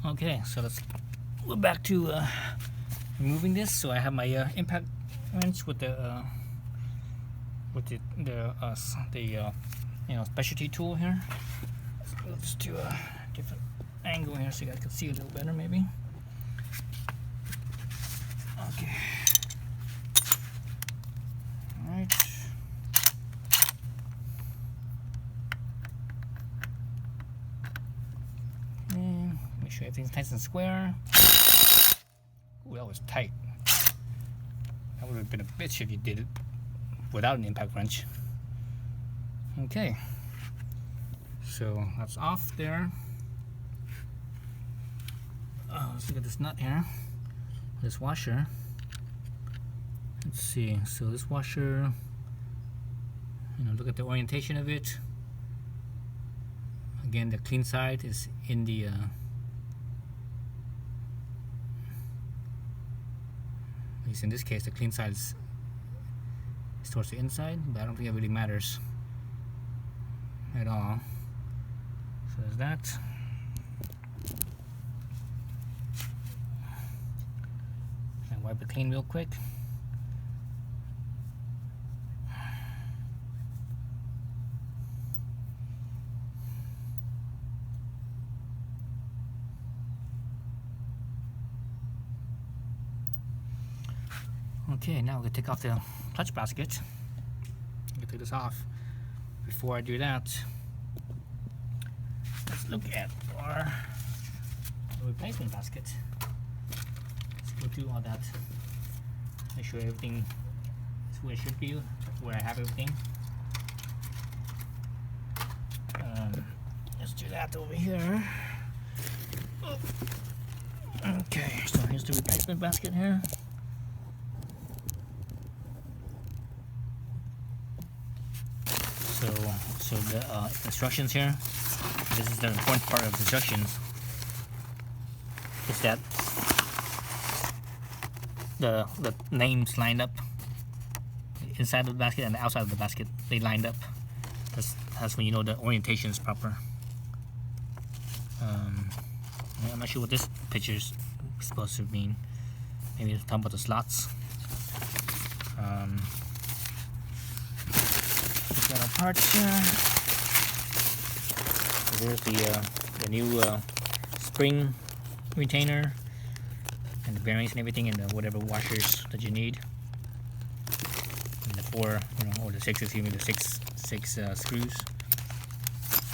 Okay, so let's go back to removing this. So I have my impact wrench with the specialty tool here. So let's do a different angle here so you guys can see a little better maybe. Okay. All right. And make sure everything's nice and square. Ooh, that was tight. That would have been a bitch if you did it without an impact wrench. Okay. So that's off there. Let's look at this nut here. This washer. Let's see. So this washer, look at the orientation of it. Again, the clean side is in the at least in this case, the clean side is towards the inside, but I don't think it really matters at all. So there's that. And wipe it clean real quick. Okay, now we're going to take off the clutch basket. I'm going to take this off. Before I do that, let's look at our replacement basket. Let's go through all that. Make sure everything is where it should be, where I have everything. Let's do that over here. Okay, so here's the replacement basket here. So the instructions here, this is the important part of the instructions, is that the names lined up inside of the basket and the outside of the basket, they lined up. That's when you know the orientation is proper. I'm not sure what this picture is supposed to mean. Maybe it's talking about the slots. Got our parts here. So here's the new spring retainer and the bearings and everything, and the whatever washers that you need. And the 4, or the 6 if you need the six screws.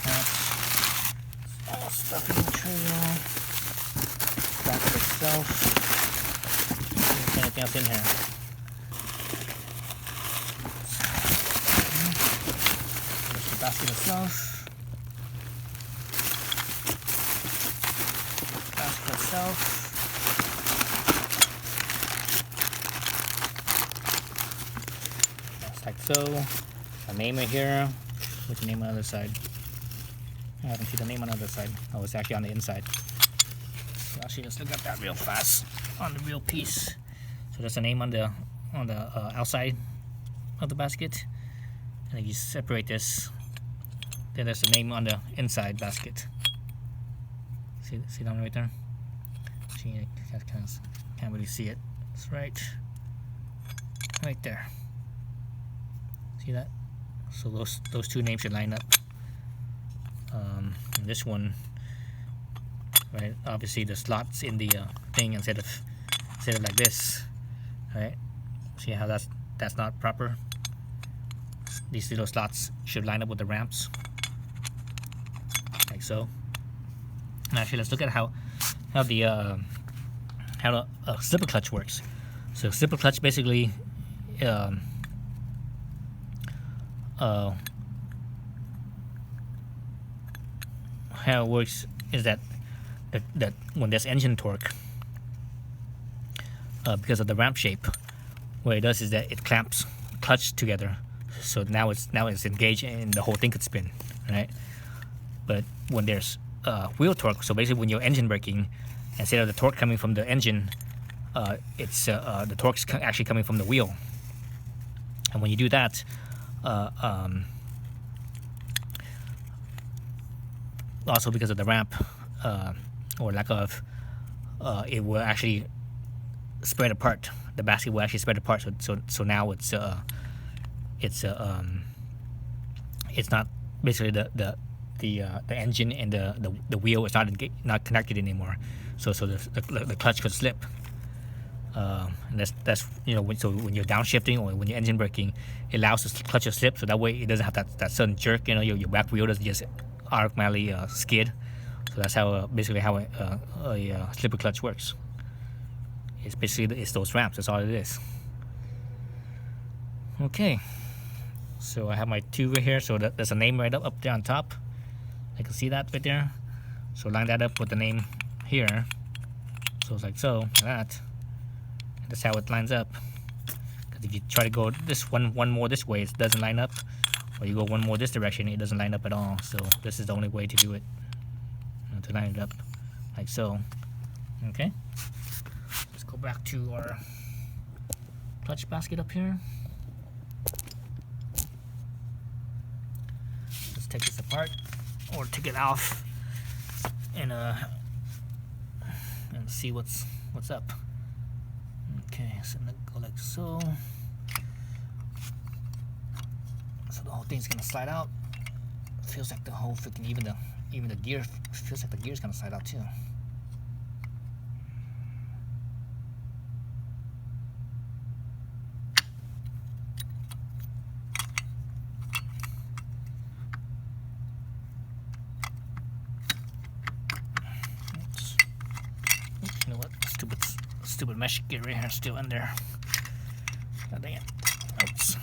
That's all stuffing material. Basket itself. There's anything else in here. Basket itself. Basket itself. Just like so. A name right here. What's the name on the other side? I don't see the name on the other side. Oh, it's actually on the inside. So actually, let's look at that real fast on the real piece. So there's a name on the outside of the basket, and then you separate this. Then there's the name on the inside basket. See that right there? See, you can't really see it. It's right there. See that? So those two names should line up. And this one, right? Obviously the slots in the thing instead of like this, right? See how that's not proper? These little slots should line up with the ramps. Like so. And actually, let's look at how the slipper clutch works. So slipper clutch basically how it works is that when there's engine torque, because of the ramp shape, what it does is that it clamps clutch together. So now it's engaged and the whole thing could spin, right? But when there's wheel torque, so basically when you're engine braking, instead of the torque coming from the engine, it's the torque's actually coming from the wheel. And when you do that, also because of the ramp or lack of, it will actually spread apart. The basket will actually spread apart. So now it's not basically the engine and the wheel is not connected anymore. So the clutch could slip. And that's so when you're downshifting or when you're engine braking, it allows the clutch to slip, so that way it doesn't have that sudden jerk. Your back wheel doesn't just automatically skid. So that's how basically how a slipper clutch works. It's basically those ramps. That's all it is. Okay, so I have my tube right here. So there's a name right up there on top. I can see that right there. So line that up with the name here. So it's like so, like that. That's how it lines up. Because if you try to go this one more this way, it doesn't line up. Or you go one more this direction, it doesn't line up at all. So this is the only way to do it. To line it up, like so. Okay. Let's go back to our clutch basket up here. Let's take this apart, or take it off, and see what's up. Okay, so I'm gonna go like so. So the whole thing's gonna slide out. Feels like the whole freaking even the gear feels like the gear's gonna slide out too. Oops. You know what? Stupid mesh gear right here is still in there. God dang it. Oops.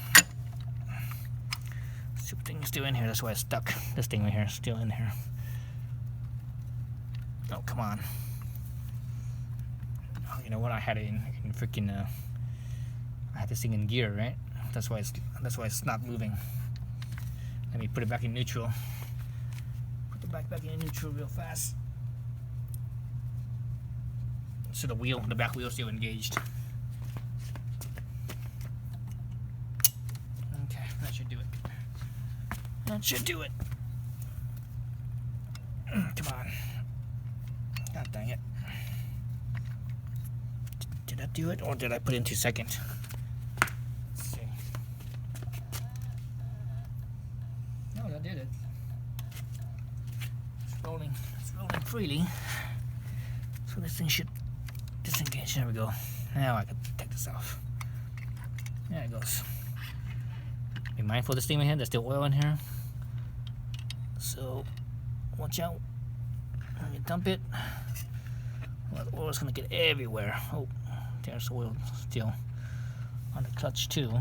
Stupid thing is still in here, that's why it's stuck. This thing right here is still in here. Oh, come on. Oh, you know what? I had it in freaking I had this thing in gear, right? That's why it's not moving. Let me put it back in neutral. Put the back in neutral real fast. So the back wheel is still engaged. Okay, that should do it. That should do it. Come on. God dang it. Did that do it, or did I put it into second? Let's see. No, that did it. It's rolling freely. So this thing should disengage. There we go. Now I can take this off. There it goes. Be mindful of this thing right here. There's still oil in here. So watch out when you dump it. Well, the oil's gonna get everywhere. Oh, there's oil still on the clutch too.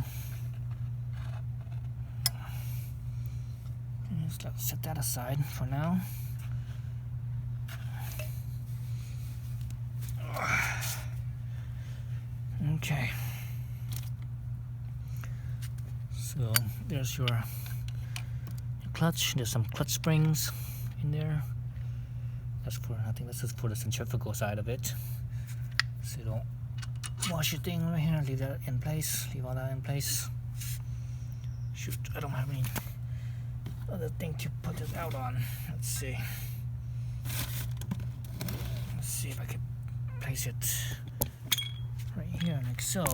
Let's set that aside for now. Okay. So there's your clutch. There's some clutch springs in there. I think this is for the centrifugal side of it. So you don't wash your thing right here. Leave that in place. Leave all that in place. Shoot, I don't have any other thing to put this out on. Let's see. Let's see if I can place it right here, like so.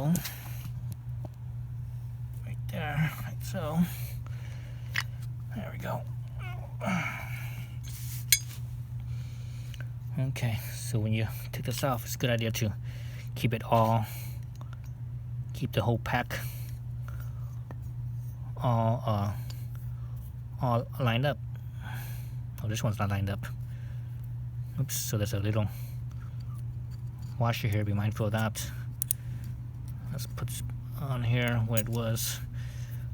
Right there, like so. There we go. Okay, so when you take this off, it's a good idea to keep the whole pack all lined up. Oh, this one's not lined up. Oops, so there's a little washer here. Be mindful of that. Let's put this on here where it was.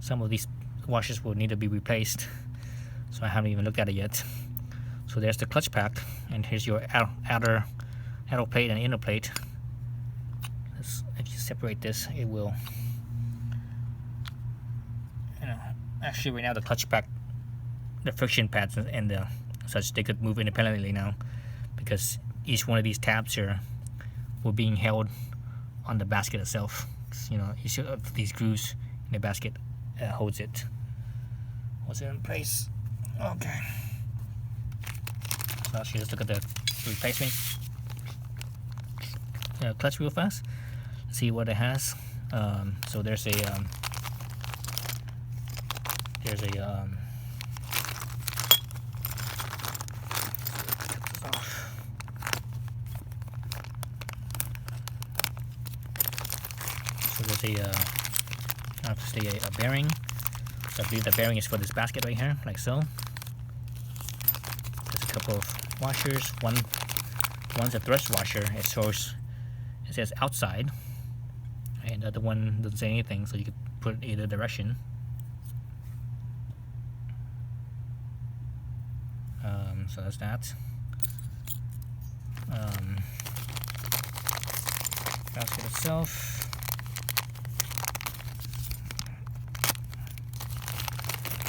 Some of these washers will need to be replaced, so I haven't even looked at it yet. So there's the clutch pack, and here's your outer plate and inner plate. If you separate this, it will, actually right now the clutch pack, the friction pads and the such, they could move independently now, because each one of these tabs here were being held on the basket itself. Each of these grooves in the basket holds it in place. Okay. So actually, let's look at the replacement clutch real fast. See what it has. So there's a I have to say a bearing. So I believe the bearing is for this basket right here, like so. There's a couple of washers. One's a thrust washer. It says outside, and the other one doesn't say anything, so you could put it either direction. So that's that. Basket itself.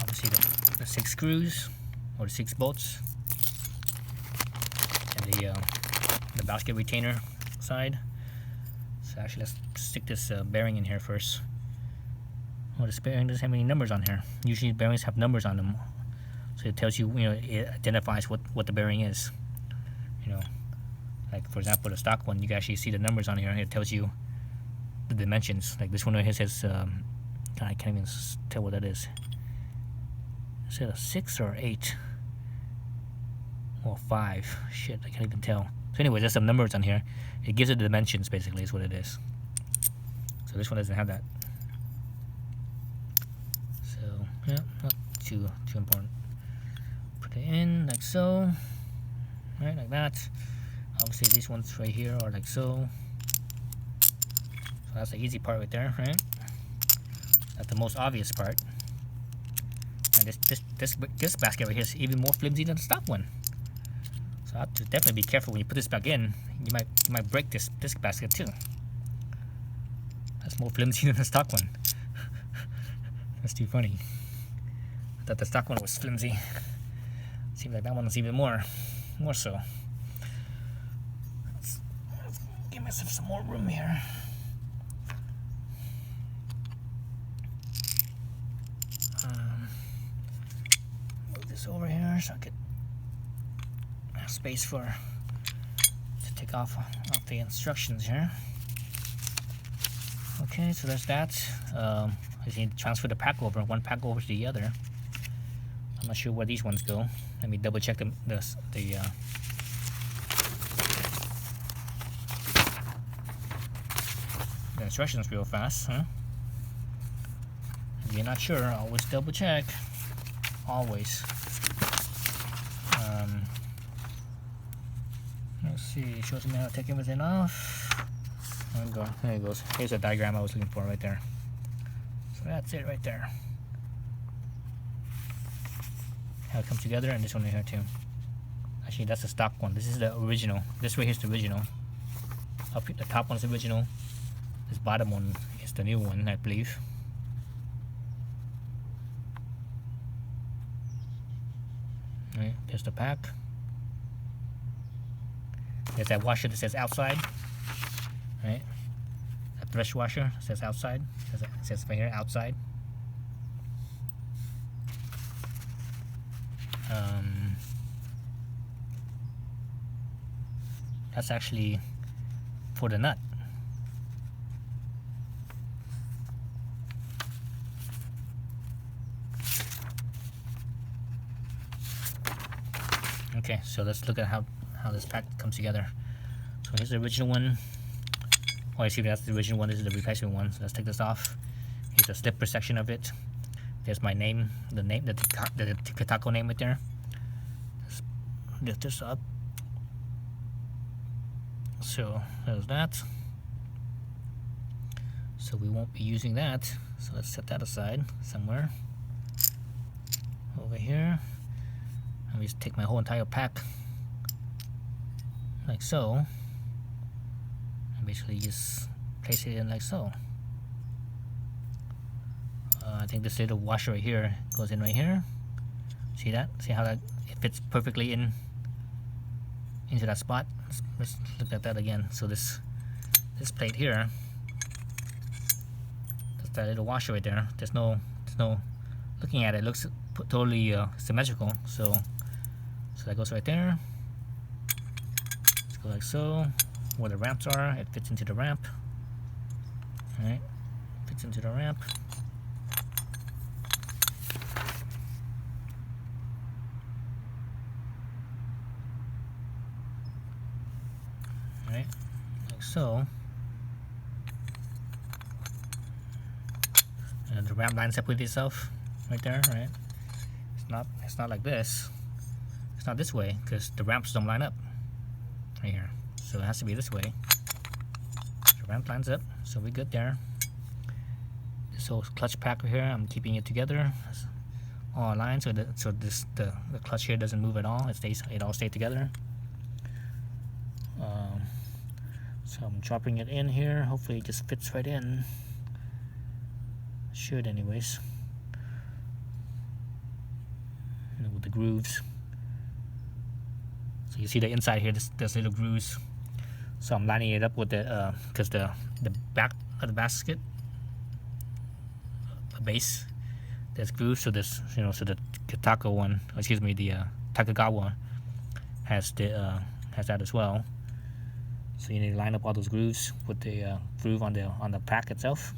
Obviously the 6 screws or the 6 bolts, and the basket retainer side. So actually, let's stick this bearing in here first. Well, this bearing doesn't have any numbers on here. Usually bearings have numbers on them, so it tells you, it identifies what the bearing is. Like for example, the stock one, you can actually see the numbers on here. It tells you the dimensions. Like this one right here says, I can't even tell what that is. Is it a 6 or 8? Or 5? Shit, I can't even tell. So anyway, there's some numbers on here. It gives it the dimensions, basically, is what it is. So this one doesn't have that. So yeah, not too important. Put it in like so, right, like that. Obviously these ones right here are like so. So that's the easy part right there, right? That's the most obvious part. And this basket right here is even more flimsy than the stock one. So I have to definitely be careful when you put this back in. You might break this basket too. That's more flimsy than the stock one. That's too funny. I thought the stock one was flimsy. Seems like that one was even more so. Let's give myself some more room here. Move this over here so I could have space to take off the instructions here. Okay, so there's that. I just need to transfer the pack over, one pack over to the other. I'm not sure where these ones go. Let me double check the instructions real fast, huh? If you're not sure, always double check. Always. Let's see, it shows me how to take everything off. There we go. There it goes. Here's the diagram I was looking for right there. So that's it right there. How it comes together, and this one right here too. Actually, that's the stock one. This is the original. This right here is the original. Up here, the top one is the original. This bottom one is the new one, I believe. Right, there's the pack. There's that washer that says outside. Right, that thrust washer says outside. It says right here outside. That's actually for the nut. Okay, so let's look at how this pack comes together. So here's the original one. Oh, I see, that's the original one. This is the replacement one. So let's take this off. Here's the slipper section of it. There's my name, the taco name right there. Let's lift this up. So there's that. So we won't be using that. So let's set that aside somewhere. Over here. Let me just take my whole entire pack like so. And basically just place it in like so. I think this little washer right here goes in right here. See that? See how that it fits perfectly into that spot? Let's look at that again. So this plate here, that's that little washer right there. There's no looking at it, looks totally symmetrical. So that goes right there. like so. Where the ramps are, it fits into the ramp. Alright, fits into the ramp. Alright, like so. And the ramp lines up with itself right there, right? It's not like this. It's not this way because the ramps don't line up right here. So it has to be this way. The ramp lines up, so we're good there. This whole clutch pack right here, I'm keeping it together, all aligned, so the clutch here doesn't move at all. It all stays together. So I'm dropping it in here. Hopefully it just fits right in. Should, anyways. With the grooves. So you see the inside here, there's little grooves. So I'm lining it up with the, because the back of the basket, the base, there's grooves. So this, so the Takegawa has that as well. So you need to line up all those grooves with the groove on the pack itself.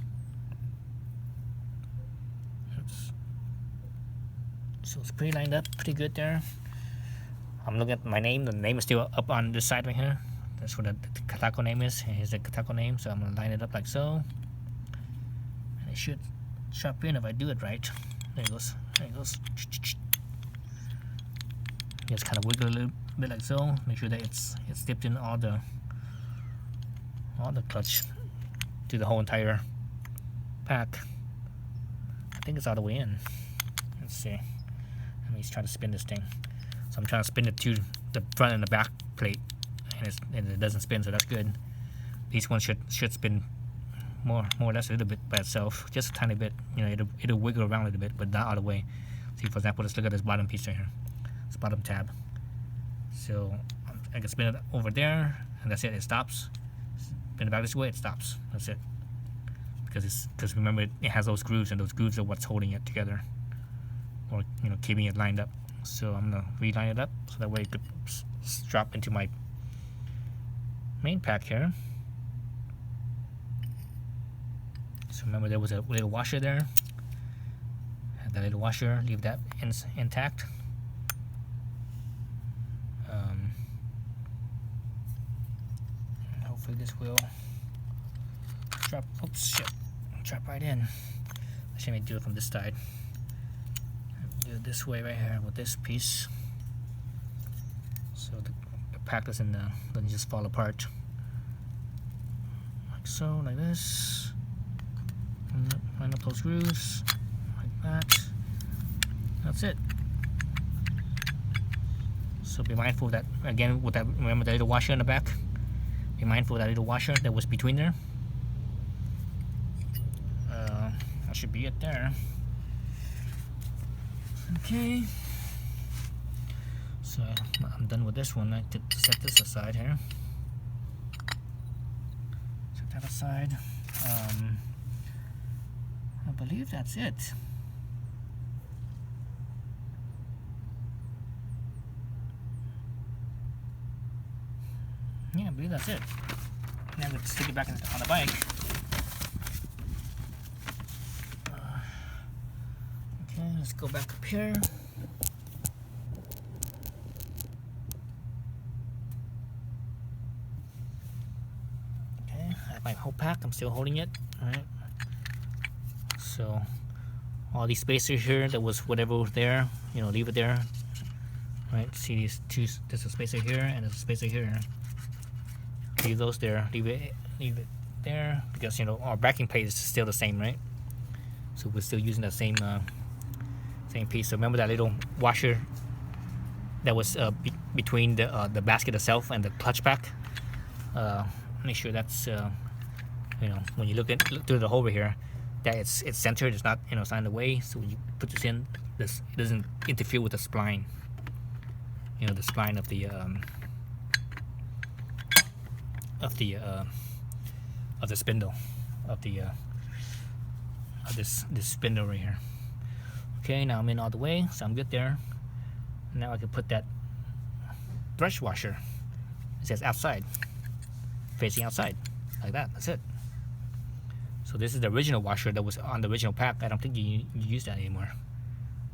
So it's pretty lined up, pretty good there. I'm looking at my name. The name is still up on this side right here. That's what the Katako name is. Here's the Katako name. So I'm gonna line it up like so. And it should sharp in if I do it right. There it goes. There it goes. Just kind of wiggle a little bit like so. Make sure that it's dipped in all the clutch to the whole entire pack. I think it's all the way in. Let's see. Let me try to spin this thing. So I'm trying to spin it to the front and the back plate, and it doesn't spin, so that's good. These ones should spin more or less a little bit by itself, just a tiny bit. It'll wiggle around a little bit, but not all the way. See, for example, let's look at this bottom piece right here, this bottom tab. So I can spin it over there, and that's it. It stops. Spin it back this way, it stops. That's it. Because remember, it has those grooves, and those grooves are what's holding it together, or keeping it lined up. So I'm gonna reline it up so that way it could drop into my main pack here. So remember, there was a little washer there. Have that little washer, leave that intact. Hopefully this will drop. Oops, shit! Drop right in. I should maybe do it from this side. Do it this way right here with this piece, so the pack doesn't just fall apart. Like so, like this. Line up those grooves, like that. That's it. So be mindful that, again, with that, remember the little washer in the back? Be mindful of that little washer that was between there. That should be it there. Okay. So I'm done with this one. I could set this aside here. Set that aside. I believe that's it. Yeah, I believe that's it. Now I'm going to stick it back on the bike. Okay, let's go back up here. Okay, I have my whole pack. I'm still holding it. Alright. So, all these spacers here, that was whatever was there, leave it there. Right, see these two, there's a spacer here and there's a spacer here. Leave those there, leave it there, because our backing plate is still the same, right? So we're still using the same piece. So remember that little washer that was between the basket itself and the clutch pack. Make sure that's when you look through the hole over here, that it's centered. It's not it's not in the way. So when you put this in, it doesn't interfere with the spline. The spline of the spindle of this spindle right here. Okay, now I'm in all the way, so I'm good there. Now I can put that brush washer It says outside, facing outside, like that. That's it. So this is the original washer that was on the original pack. I don't think you use that anymore.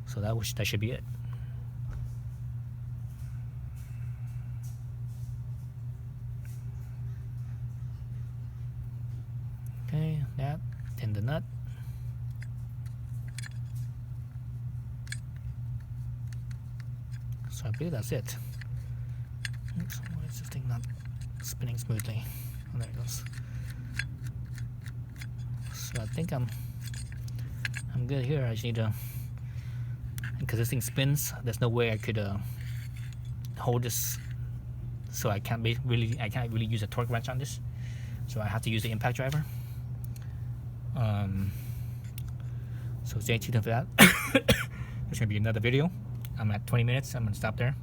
So that should be it. Okay, that, then the nut. So I believe that's it. Oops, why is this thing not spinning smoothly? Oh, there it goes. So I think I'm good here. I just need to, because this thing spins, there's no way I could hold this, so I can't really use a torque wrench on this. So I have to use the impact driver. So stay tuned for that. There's gonna be another video. I'm at 20 minutes. I'm gonna stop there.